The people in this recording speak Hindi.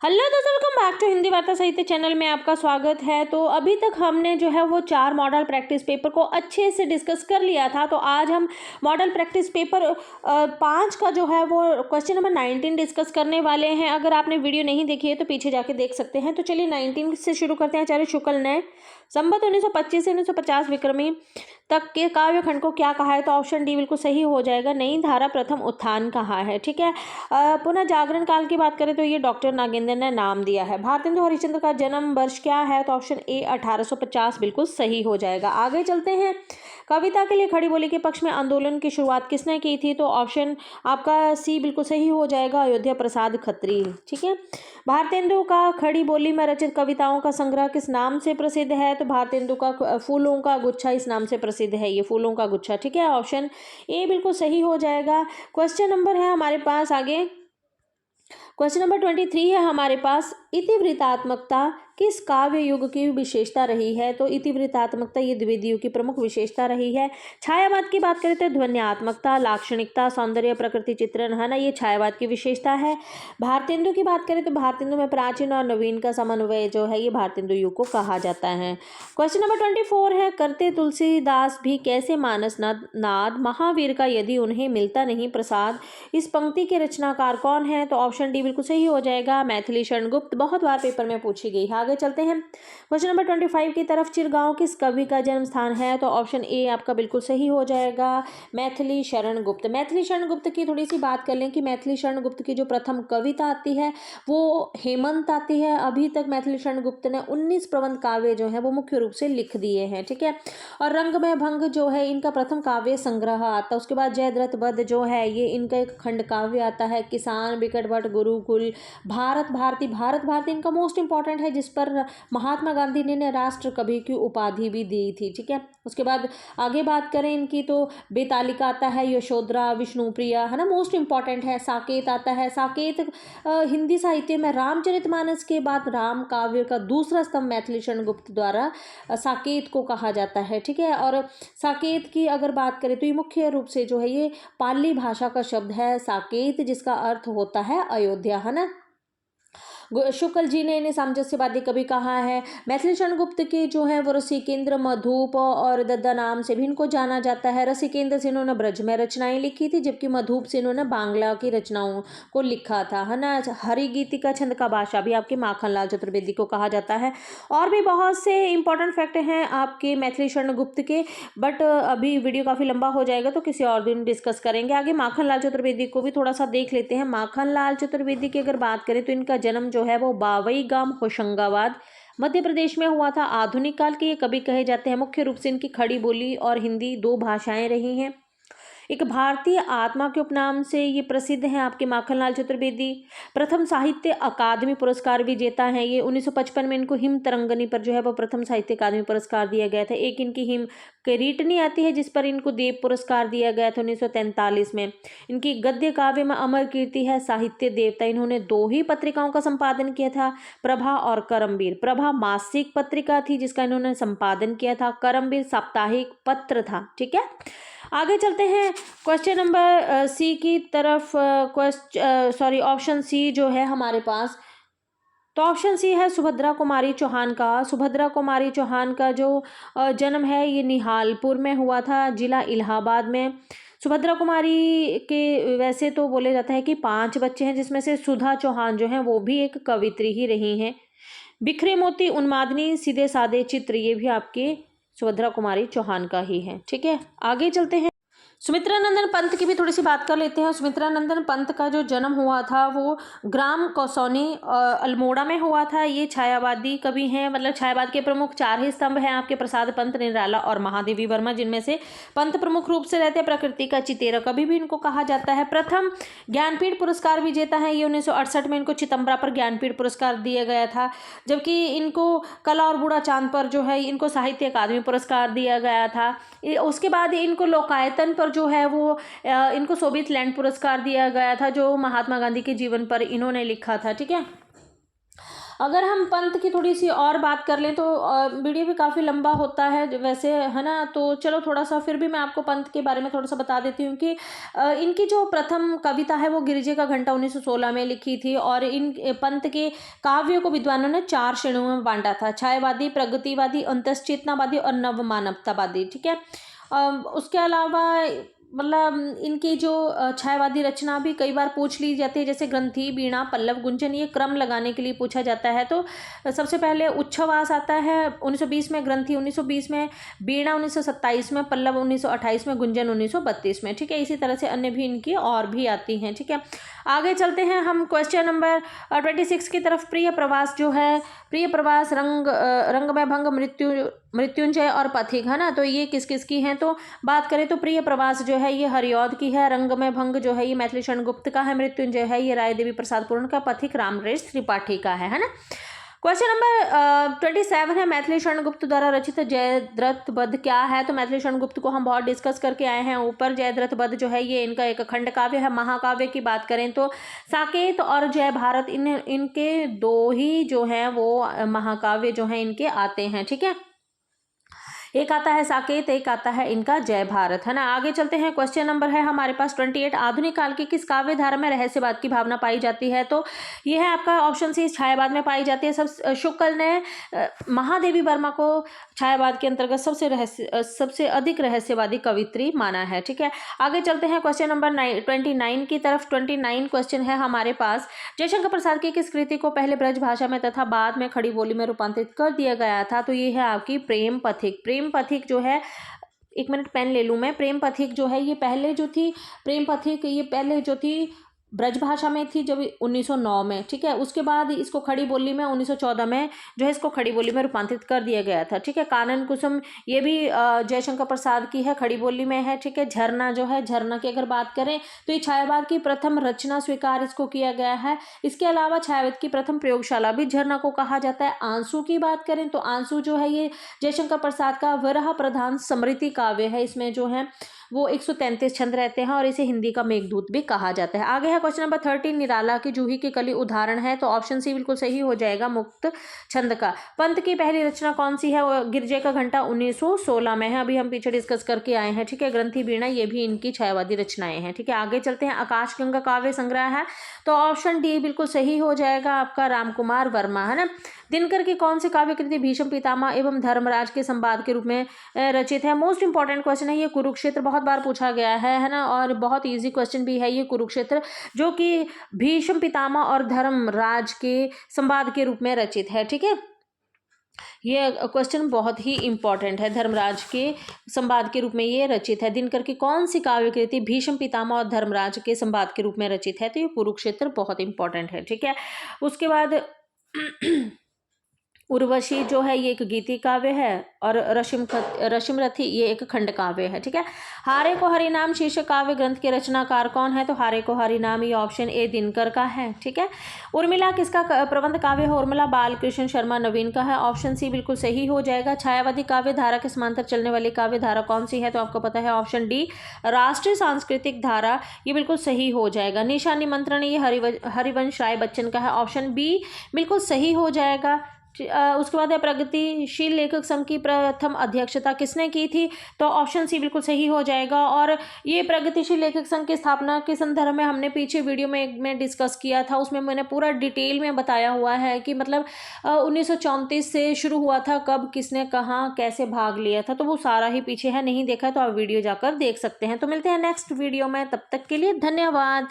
हेलो दोस्तों, वेलकम बैक टू हिंदी वार्ता साहित्य चैनल में आपका स्वागत है। तो अभी तक हमने जो है वो 4 मॉडल प्रैक्टिस पेपर को अच्छे से डिस्कस कर लिया था। तो आज हम मॉडल प्रैक्टिस पेपर 5 का जो है वो क्वेश्चन नंबर 19 डिस्कस करने वाले हैं। अगर आपने वीडियो नहीं देखी है तो पीछे जाके देख सकते हैं। तो चलिए 19 से शुरू करते हैं। आचार्य शुक्ल ने संवत 1925 से 1950 विक्रमी तक के काव्य खंड को क्या कहा है? तो ऑप्शन डी बिल्कुल सही हो जाएगा, नई धारा प्रथम उत्थान कहा है। ठीक है। पुनः जागरण काल की बात करें तो ये डॉक्टर नागेंद्र ने नाम दिया है। भारतेंदु हरिश्चंद्र का जन्म वर्ष क्या है? तो ऑप्शन ए 1850 बिल्कुल सही हो जाएगा। आगे चलते हैं। कविता के लिए खड़ी बोली के पक्ष में आंदोलन की शुरुआत किसने की थी? तो ऑप्शन आपका सी बिल्कुल सही हो जाएगा, अयोध्या प्रसाद खत्री। ठीक है। भारतेंदु का खड़ी बोली में रचित कविताओं का संग्रह किस नाम से प्रसिद्ध है? तो भारतेंदु का फूलों का गुच्छा इस नाम से प्रसिद्ध है, ये फूलों का गुच्छा। ठीक है। ऑप्शन ए बिल्कुल सही हो जाएगा। क्वेश्चन नंबर है हमारे पास आगे, क्वेश्चन नंबर 23 है हमारे पास, इतिवृत्तात्मकता किस काव्य युग की विशेषता रही है? तो इतिवृत्तात्मकता ये द्विवेदी युग की प्रमुख विशेषता रही है। छायावाद की बात करें तो ध्वन्यात्मकता, लाक्षणिकता, सौंदर्य, प्रकृति चित्रण है ना, ये छायावाद की विशेषता है। भारतेंदु की बात करें तो भारतेंदु में प्राचीन और नवीन का समन्वय जो है ये भारतेंदु युग को कहा जाता है। क्वेश्चन नंबर 24 है, करते तुलसीदास भी कैसे मानस नाद महावीर का यदि उन्हें मिलता नहीं प्रसाद, इस पंक्ति के रचनाकार कौन है? तो ऑप्शन डी बिल्कुल सही हो जाएगा, मैथिली शरण गुप्त। बहुत बार पेपर में पूछी गई है। आगे चलते हैं क्वेश्चन नंबर 25 की तरफ। चिरगांव किस कवि का जन्म स्थान है? तो ऑप्शन ए आपका बिल्कुल सही हो जाएगा, मैथिली शरण गुप्त। मैथिली शरण गुप्त की थोड़ी सी बात कर लें कि मैथिली शरण गुप्त की जो प्रथम कविता आती है वो हेमंत आती है। अभी तक मैथिली शरण गुप्त ने 19 प्रबंध काव्य जो है वो मुख्य रूप से लिख दिए हैं। ठीक है। और रंग में भंग जो है इनका प्रथम काव्य संग्रह आता है। उसके बाद जयद्रथ वध जो है ये इनका एक खंड काव्य आता है। किसान, बिकट भट्ट, गुरुकुल, भारत भारती। भारत भारती इनका मोस्ट इंपॉर्टेंट है, जिस पर महात्मा गांधी ने राष्ट्र कवि की उपाधि भी दी थी। ठीक है। उसके बाद आगे बात करें इनकी तो बेतालिका आता है, यशोधरा, विष्णुप्रिया है ना, मोस्ट इंपॉर्टेंट है। साकेत आता है। साकेत हिंदी साहित्य में रामचरितमानस के बाद राम काव्य का दूसरा स्तंभ मैथिली शरण गुप्त द्वारा साकेत को कहा जाता है। ठीक है। और साकेत की अगर बात करें तो ये मुख्य रूप से जो है ये पाली भाषा का शब्द है साकेत, जिसका अर्थ होता है अयोध्या, है ना। शुक्ल जी ने इन्हें सामंजस्यवादी कवि कहा है। मैथिली शरण गुप्त के जो है वो रसिकेंद्र, मधुप और दद्दा नाम से भी इनको जाना जाता है। रसिकेंद्र से इन्होंने ब्रज में रचनाएं लिखी थी, जबकि मधुप से इन्होंने बांग्ला की रचनाओं को लिखा था, है ना। हरिगीतिका छंद का बादशाह भी आपके माखनलाल चतुर्वेदी को कहा जाता है। और भी बहुत से इंपॉर्टेंट फैक्ट हैं आपके मैथिली शरण गुप्त के, बट अभी वीडियो काफ़ी लंबा हो जाएगा तो किसी और दिन डिस्कस करेंगे। आगे माखनलाल चतुर्वेदी को भी थोड़ा सा देख लेते हैं। माखनलाल चतुर्वेदी की अगर बात करें तो इनका जन्म जो है वो बावई गांव होशंगाबाद मध्य प्रदेश में हुआ था। आधुनिक काल के ये कवि कहे जाते हैं। मुख्य रूप से इनकी खड़ी बोली और हिंदी 2 भाषाएं रही हैं। एक भारतीय आत्मा के उपनाम से ये प्रसिद्ध हैं आपके माखनलाल चतुर्वेदी। प्रथम साहित्य अकादमी पुरस्कार विजेता हैं ये। 1955 में इनको हिम तरंगनी पर जो है वो प्रथम साहित्य अकादमी पुरस्कार दिया गया था। एक इनकी हिम किरीटनी आती है जिस पर इनको देव पुरस्कार दिया गया था 1943 में। इनकी गद्य काव्य में अमर कीर्ति है, साहित्य देवता। इन्होंने 2 ही पत्रिकाओं का संपादन किया था, प्रभा और करमवीर। प्रभा मासिक पत्रिका थी जिसका इन्होंने संपादन किया था, करमवीर साप्ताहिक पत्र था। ठीक है। आगे चलते हैं क्वेश्चन नंबर सी की तरफ। ऑप्शन सी जो है हमारे पास, तो ऑप्शन सी है सुभद्रा कुमारी चौहान का। सुभद्रा कुमारी चौहान का जो जन्म है ये निहालपुर में हुआ था, जिला इलाहाबाद में। सुभद्रा कुमारी के वैसे तो बोले जाता है कि 5 बच्चे हैं, जिसमें से सुधा चौहान जो हैं वो भी एक कवित्री ही रही हैं। बिखरे मोती, उन्मादनी, सीधे साधे चित्र, ये भी आपके सुभद्रा कुमारी चौहान का ही है। ठीक है। आगे चलते हैं। सुमित्रा नंदन पंत की भी थोड़ी सी बात कर लेते हैं। सुमित्रा नंदन पंत का जो जन्म हुआ था वो ग्राम कौसौनी अल्मोड़ा में हुआ था। ये छायावादी कवि हैं, मतलब छायावाद के प्रमुख 4 ही स्तंभ हैं आपके, प्रसाद पंत, निराला और महादेवी वर्मा, जिनमें से पंत प्रमुख रूप से रहते हैं। प्रकृति का चितेरा कवि भी इनको कहा जाता है। प्रथम ज्ञानपीठ पुरस्कार विजेता है ये। 1968 में इनको चितंबरा पर ज्ञानपीठ पुरस्कार दिया गया था, जबकि इनको कला और बूढ़ा चांद पर जो है इनको साहित्य अकादमी पुरस्कार दिया गया था। उसके बाद इनको लोकायतन पर जो है वो इनको सोवियत लैंड पुरस्कार दिया गया था, जो महात्मा गांधी के जीवन पर इन्होंने लिखा था। ठीक है। अगर हम पंत की थोड़ी सी और बात कर लें तो वीडियो भी काफ़ी लंबा होता है वैसे, है ना। तो चलो थोड़ा सा फिर भी मैं आपको पंत के बारे में थोड़ा सा बता देती हूँ कि इनकी जो प्रथम कविता है वो गिरिजे का घंटा 1916 में लिखी थी। और इन पंत के काव्यों को विद्वानों ने 4 श्रेणियों में बांटा था: छायावादी, प्रगतिवादी, अंतश्चेतनावादी और नव मानवतावादी। ठीक है। उसके अलावा मतलब इनकी जो छायावादी रचना भी कई बार पूछ ली जाती है, जैसे ग्रंथि, वीणा, पल्लव, गुंजन, ये क्रम लगाने के लिए पूछा जाता है। तो सबसे पहले उच्छ्वास आता है 1920 में, ग्रंथि 1920 में, वीणा 1927 में, पल्लव 1928 में, गुंजन 1932 में। ठीक है। इसी तरह से अन्य भी इनकी और भी आती हैं। ठीक है। आगे चलते हैं हम क्वेश्चन नंबर 26 की तरफ। प्रिय प्रवास जो है, प्रिय प्रवास, रंग में भंग, मृत्युंजय और पथिक, है ना। तो ये किस किस की हैं? तो बात करें तो प्रिय प्रवास जो है ये हरिऔध की है, रंग में भंग जो है ये मैथिली शरण गुप्त का है, मृत्युंजय है ये राय देवी प्रसाद पूर्ण का, पथिक रामनरेश त्रिपाठी का है ना। क्वेश्चन नंबर 27 है, मैथिली शरण गुप्त द्वारा रचित जयद्रथ वध क्या है? तो मैथिली शरण गुप्त को हम बहुत डिस्कस करके आए हैं ऊपर। जयद्रथ वध जो है ये इनका एक खंड काव्य है। महाकाव्य की बात करें तो साकेत और जय भारत, इनके 2 ही जो हैं वो महाकाव्य जो हैं इनके आते हैं। ठीक है। एक आता है साकेत, एक आता है इनका जय भारत, है ना। आगे चलते हैं। क्वेश्चन नंबर है हमारे पास 28, आधुनिक काल की किस काव्य धारा में रहस्यवाद की भावना पाई जाती है? तो यह है आपका ऑप्शन सी, छायावाद में पाई जाती है। शुक्ल ने महादेवी वर्मा को छायावाद के अंतर्गत सबसे अधिक रहस्यवादी कवित्री माना है। ठीक है। आगे चलते हैं क्वेश्चन नंबर 29 की तरफ। 29 क्वेश्चन है हमारे पास, जयशंकर प्रसाद की किस कृति को पहले ब्रज भाषा में तथा बाद में खड़ी बोली में रूपांतरित कर दिया गया था? तो ये है आपकी प्रेम पथिक। प्रेम पथिक जो है, एक मिनट पेन ले लूँ मैं। प्रेम पथिक जो है ये पहले जो थी, प्रेम पथिक ये पहले जो थी ब्रज भाषा में थी जब 1909 में। ठीक है। उसके बाद इसको खड़ी बोली में 1914 में जो है इसको खड़ी बोली में रूपांतरित कर दिया गया था। ठीक है। कानन कुसुम ये भी जयशंकर प्रसाद की है, खड़ी बोली में है। ठीक है। झरना जो है, झरना की अगर बात करें तो ये छायावाद की प्रथम रचना स्वीकार इसको किया गया है। इसके अलावा छायावाद की प्रथम प्रयोगशाला भी झरना को कहा जाता है। आंसू की बात करें तो आंसू जो है ये जयशंकर प्रसाद का विरह प्रधान स्मृति काव्य है। इसमें जो है वो 133 छंद रहते हैं और इसे हिंदी का मेघदूत भी कहा जाता है। आगे है क्वेश्चन नंबर 30, निराला की जूही की कली उदाहरण है। तो ऑप्शन सी बिल्कुल सही हो जाएगा, मुक्त छंद का। पंत की पहली रचना कौन सी है? वो गिरजे का घंटा 1916 में है, अभी हम पीछे डिस्कस करके आए हैं। ठीक है। ग्रंथि, वीणा ये भी इनकी छायावादी रचनाएं हैं। ठीक है। आगे चलते हैं। आकाशगंगा काव्य संग्रह है, तो ऑप्शन डी बिल्कुल सही हो जाएगा आपका, रामकुमार वर्मा, है ना। दिनकर की कौन सी काव्य कृति भीष्म पितामह एवं धर्मराज के संवाद के रूप में रचित है? मोस्ट इंपॉर्टेंट क्वेश्चन है ये, कुरुक्षेत्र बहुत बार पूछा गया है ना, और बहुत इजी क्वेश्चन भी है ये कुरुक्षेत्र, जो कि भीष्म पितामह और धर्मराज के संवाद के रूप में रचित है। ठीक है। ये क्वेश्चन बहुत ही इंपॉर्टेंट है, धर्मराज के संवाद के रूप में ये रचित है। दिनकर की कौन सी काव्य कृति भीष्म पितामह और धर्मराज के संवाद के रूप में रचित है? तो ये कुरुक्षेत्र बहुत इंपॉर्टेंट है। ठीक है। उसके बाद उर्वशी जो है ये एक गीति काव्य है, और रशिमरथी ये एक खंड काव्य है। ठीक है। हारे को हरिनाम शीर्षक काव्य ग्रंथ के रचनाकार कौन है? तो हारे को हरिनाम ये ऑप्शन ए दिनकर का है। ठीक है। उर्मिला किसका प्रबंध काव्य है? उर्मिला बालकृष्ण शर्मा नवीन का है, ऑप्शन सी बिल्कुल सही हो जाएगा। छायावादी काव्य धारा के समांतर चलने वाली काव्य धारा कौन सी है? तो आपको पता है, ऑप्शन डी राष्ट्रीय सांस्कृतिक धारा, ये बिल्कुल सही हो जाएगा। निशा निमंत्रण ये हरिवंश राय बच्चन का है, ऑप्शन बी बिल्कुल सही हो जाएगा। उसके बाद है प्रगतिशील लेखक संघ की प्रथम अध्यक्षता किसने की थी? तो ऑप्शन सी बिल्कुल सही हो जाएगा। और ये प्रगतिशील लेखक संघ की स्थापना के संदर्भ में हमने पीछे वीडियो में डिस्कस किया था, उसमें मैंने पूरा डिटेल में बताया हुआ है कि मतलब 1934 से शुरू हुआ था, कब किसने कहाँ कैसे भाग लिया था, तो वो सारा ही पीछे है, नहीं देखा तो आप वीडियो जाकर देख सकते हैं। तो मिलते हैं नेक्स्ट वीडियो में, तब तक के लिए धन्यवाद।